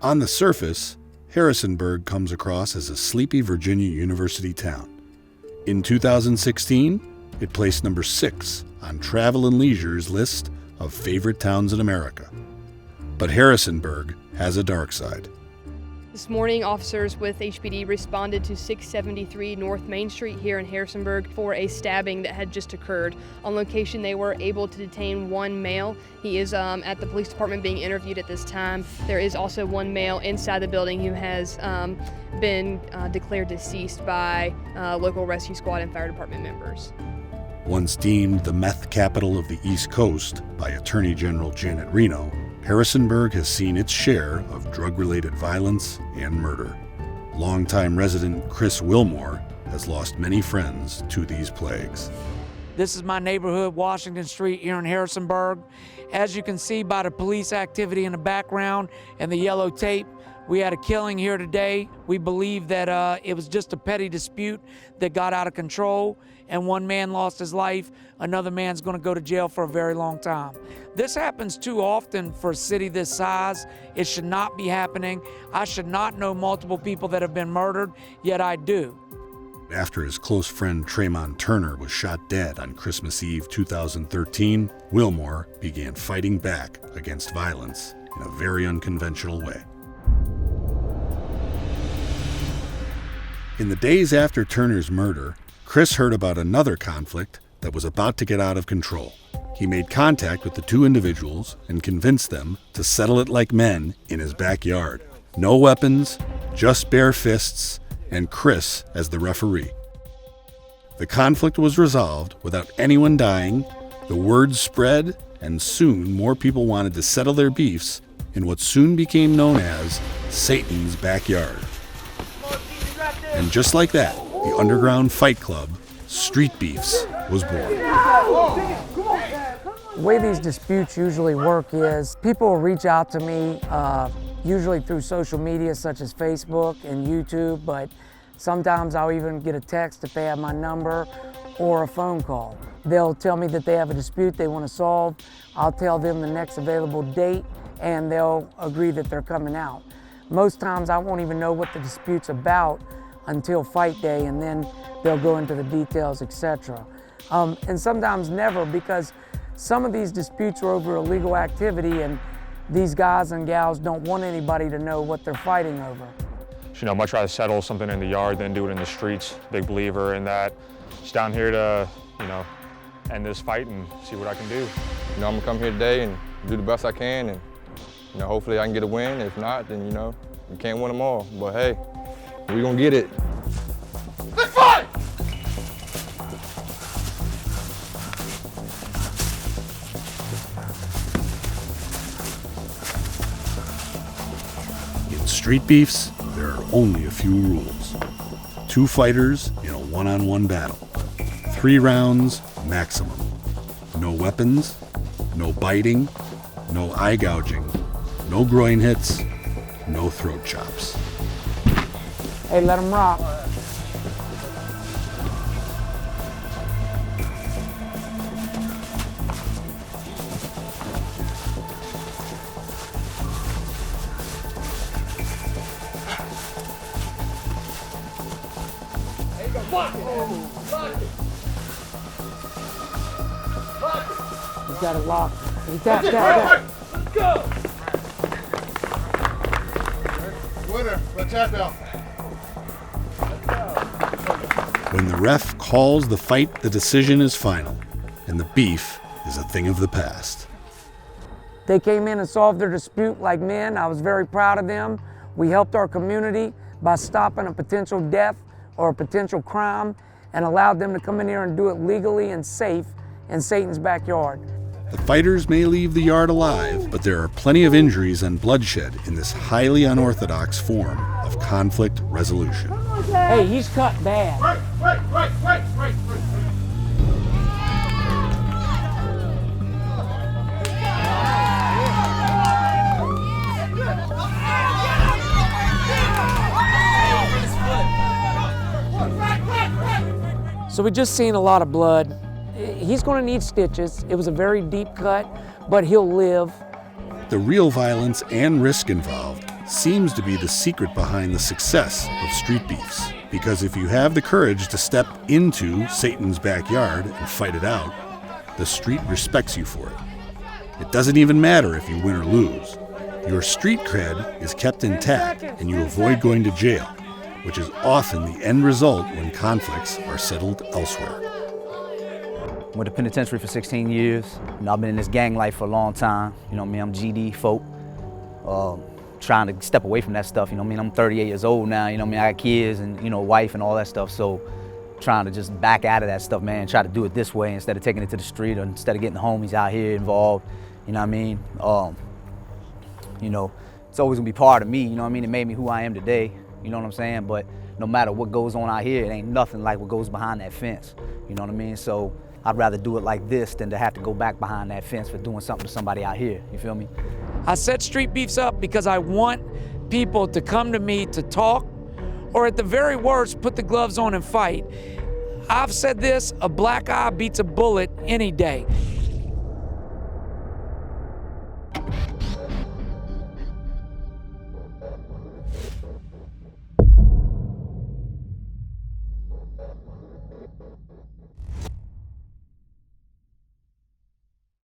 On the surface, Harrisonburg comes across as a sleepy Virginia University town. In 2016, it placed number 6 on Travel and Leisure's list of favorite towns in America. But Harrisonburg has a dark side. This morning, officers with HPD responded to 673 North Main Street here in Harrisonburg for a stabbing that had just occurred. On location, they were able to detain one male. He is at the police department being interviewed at this time. There is also one male inside the building who has been declared deceased by local rescue squad and fire department members. Once deemed the meth capital of the East Coast by Attorney General Janet Reno, Harrisonburg has seen its share of drug-related violence and murder. Longtime resident Chris Wilmore has lost many friends to these plagues. This is my neighborhood, Washington Street, here in Harrisonburg. As you can see by the police activity in the background and the yellow tape, we had a killing here today. We believe that it was just a petty dispute that got out of control, and one man lost his life. Another man's going to go to jail for a very long time. This happens too often for a city this size. It should not be happening. I should not know multiple people that have been murdered, yet I do. After his close friend Tremont Turner was shot dead on Christmas Eve 2013, Wilmore began fighting back against violence in a very unconventional way. In the days after Turner's murder, Chris heard about another conflict that was about to get out of control. He made contact with the two individuals and convinced them to settle it like men in his backyard. No weapons, just bare fists, and Chris as the referee. The conflict was resolved without anyone dying, the word spread, and soon more people wanted to settle their beefs in what soon became known as Satan's backyard. And just like that, the underground fight club, Street Beefs, was born. The way these disputes usually work is people will reach out to me, usually through social media such as Facebook and YouTube, but sometimes I'll even get a text if they have my number or a phone call. They'll tell me that they have a dispute they want to solve. I'll tell them the next available date and they'll agree that they're coming out. Most times I won't even know what the dispute's about until fight day, and then they'll go into the details, etc. And sometimes never, because some of these disputes are over illegal activity and these guys and gals don't want anybody to know what they're fighting over. Much rather settle something in the yard than do it in the streets. Big believer in that. Just down here to, end this fight and see what I can do. I'm gonna come here today and do the best I can, and hopefully I can get a win. If not, then we can't win them all. But hey, we're gonna get it. Let's fight! In Street Beefs, there are only a few rules. 2 fighters in a one-on-one battle. 3 rounds maximum. No weapons, no biting, no eye gouging, no groin hits, no throat chops. Hey, let them rock. You got it locked. Tap. Let's go! Winner, let's tap out. When the ref calls the fight, the decision is final, and the beef is a thing of the past. They came in and solved their dispute like men. I was very proud of them. We helped our community by stopping a potential death or a potential crime and allowed them to come in here and do it legally and safe in Satan's backyard. The fighters may leave the yard alive, but there are plenty of injuries and bloodshed in this highly unorthodox form of conflict resolution. Hey, he's cut bad. Right. So we just seen a lot of blood. He's going to need stitches. It was a very deep cut, but he'll live. The real violence and risk involved seems to be the secret behind the success of street beefs. Because if you have the courage to step into Satan's backyard and fight it out, the street respects you for it. It doesn't even matter if you win or lose. Your street cred is kept intact and you avoid going to jail, which is often the end result when conflicts are settled elsewhere. Went to penitentiary for 16 years. I've been in this gang life for a long time. You know what I mean? I'm GD folk. Trying to step away from that stuff. You know what I mean? I'm 38 years old now. You know what I mean? I got kids and, you know, wife and all that stuff. So trying to just back out of that stuff, man. Try to do it this way instead of taking it to the street or instead of getting the homies out here involved. You know what I mean? You know, it's always gonna be part of me. You know what I mean? It made me who I am today. You know what I'm saying? But no matter what goes on out here, it ain't nothing like what goes behind that fence. You know what I mean? So I'd rather do it like this than to have to go back behind that fence for doing something to somebody out here. You feel me? I set street beefs up because I want people to come to me to talk, or at the very worst, put the gloves on and fight. I've said this, a black eye beats a bullet any day.